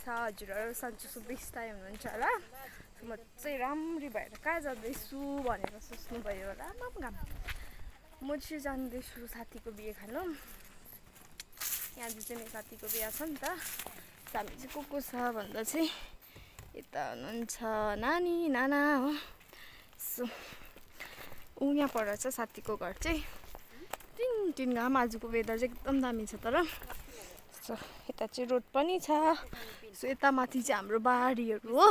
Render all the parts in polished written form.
हजुरहरु सन्चो सुबिस्ता हुनुहुन्छ होला म चाहिँ राम्री भएर कहाँ जाँदैछु भनेर सोच्नु भयो होला घाम म चाहिँ जाँदैछु साथीको बिहे खान यहाँ चाहिँ मेरो साथीको बिहे छ नि त हामी चाहिँ को छ भन्दा चाहिँ यता हुनुहुन्छ नानी नाना हो सो ऊ यहाँ पर छ साथीको घर चाहिँ टिन घाम आजको वेदर चाहिँ एकदम दामी छ तर सो यता चाहिँ रोड पनि छ सो यता माथि चाहिँ हाम्रो बारीहरू हो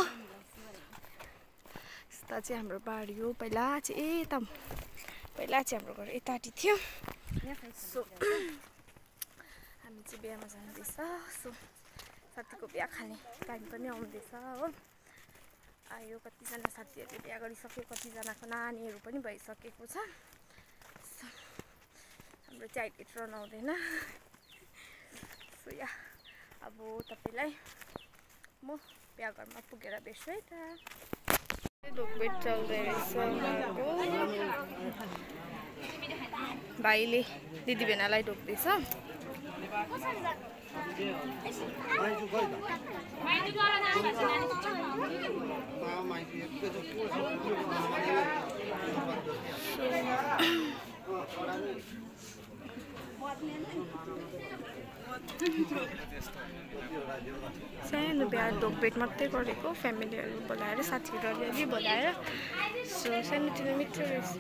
यता चाहिँ हाम्रो बारी हो पहिला चाहिँ हाम्रो घर यताटी थियो सो हामी चाहिँ बिहामा जाँदैछ सो साथीको बिहा खाने टाइम पनि आउँदैछ हो आयो कतिजना साथीहरूले बिहा गरिसक्यो कतिजनाको नानीहरू पनि भइसकेको छ हाम्रो चाहिँ अहिले ट्रन आउँदैन सो या अब तपाईलाई म बिहा घरमा पुगेर भेट्छु है त ढोकबेट चल्दै रहेछ भाइले दिदी भेनालाई ढोक्दैछ सानो बिहा ढोकबेट मात्रै गरेको फ्यामिलीहरू बोलाएर साथीहरू अलिअलि बोलाएर सो सानोतिनो मिठो रहेछ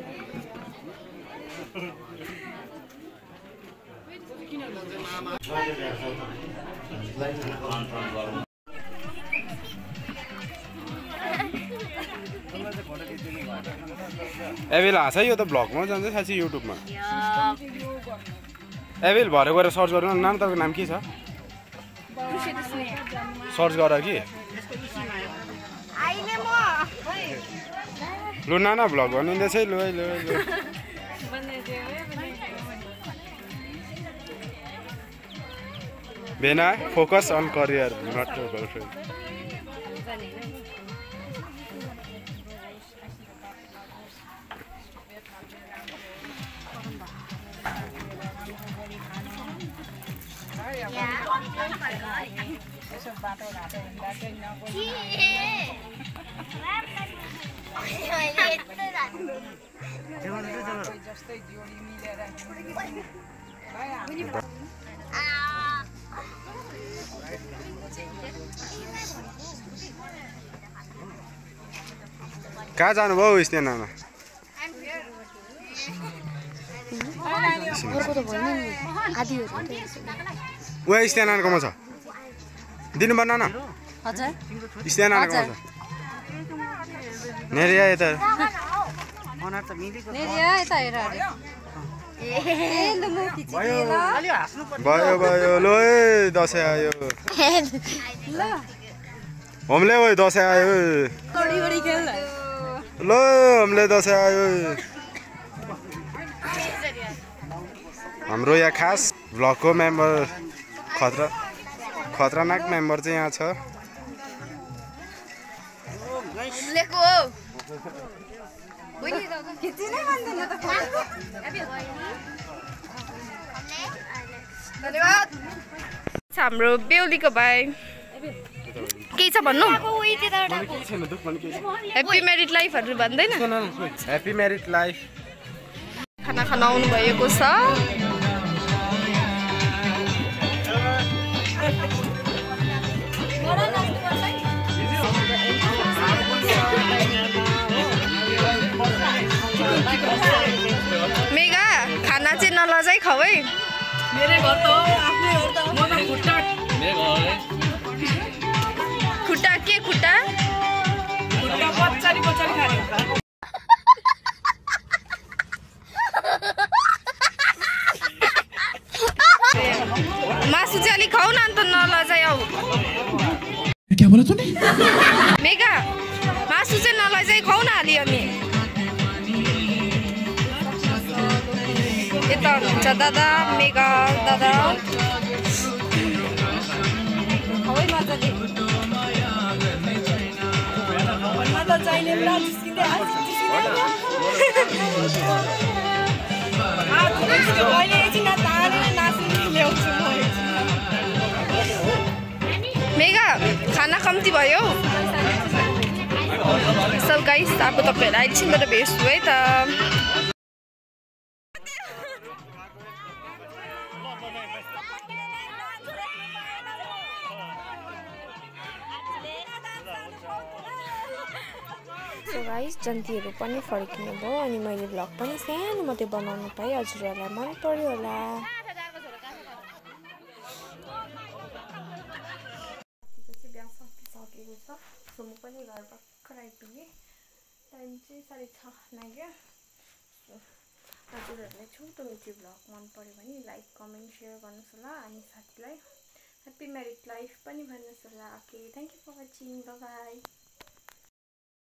एभिल हाँस यो त भ्लगमा जान्छ साँच्ची युट्युबमा एभिल भरे गएर सर्च गर्नु नाम तपाईँको नाम के छ सर्च गर कि लु नाना भ्लग भनिँदैछ है लु है लु भेना focus on career not girlfriend कहाँ जानुभयो स्नेह नाना उहाँ स्नेह नानाकोमा छ दिनुभयो नाना स्नेह नानाकोमा छ नेरिया यता भयो भयो लो दसैँ आयो हमले ओ दसैँ आयो लो हमले दसैँ आयो हाम्रो यहाँ खास भ्लगको मेम्बर खतरनाक मेम्बर चाहिँ यहाँ छ हाम्रो बेहुलीको भाइ के छ भन्नु ह्याप्पी म्यारिड लाइफहरु भन्दैन ह्याप्पी म्यारिड लाइफ खाना खान आउनु भएको छ मेगा खाना चाहिँ नलजाई खाऊ है मेरो घर त हो आफ्नै घर त हो म खुट्टा मेरो घर खुट्टा के खुट्टा खुट्टा पछाडी पछाडी खाने मासु चाहिँ अलि खाऊ न अन्त नलजाई आऊ क्या बोला तूने मेगा मासु चाहिँ नलजाई खाऊ न अलि अनि यता हुनुहुन्छ दादा मेगा दादा खाऊ मजाले चाहिने बेला जिस्किँदै मेगा कम्ती भयो सब गाइस अब तपाईहरुलाई एकछिनबाट भेट्छु है त सो गाइस जन्तीहरू पनि फर्किने भयो अनि मैले भ्लग पनि सानो मात्रै बनाउन पाएँ हजुरहरूलाई मन पर्यो होला सकेको छ सो म पनि घर भर्खर आइपुगेँ टाइम चाहिँ 6:30 लाग्यो हजुरहरूलाई छोटो मिठो भ्लग मन पर्यो भने लाइक कमेन्ट सेयर गर्नुहोस् होला अनि साथीलाई ह्याप्पी म्यारिड लाइफ पनि भन्नुहोस् होला okay thank you for watching bye by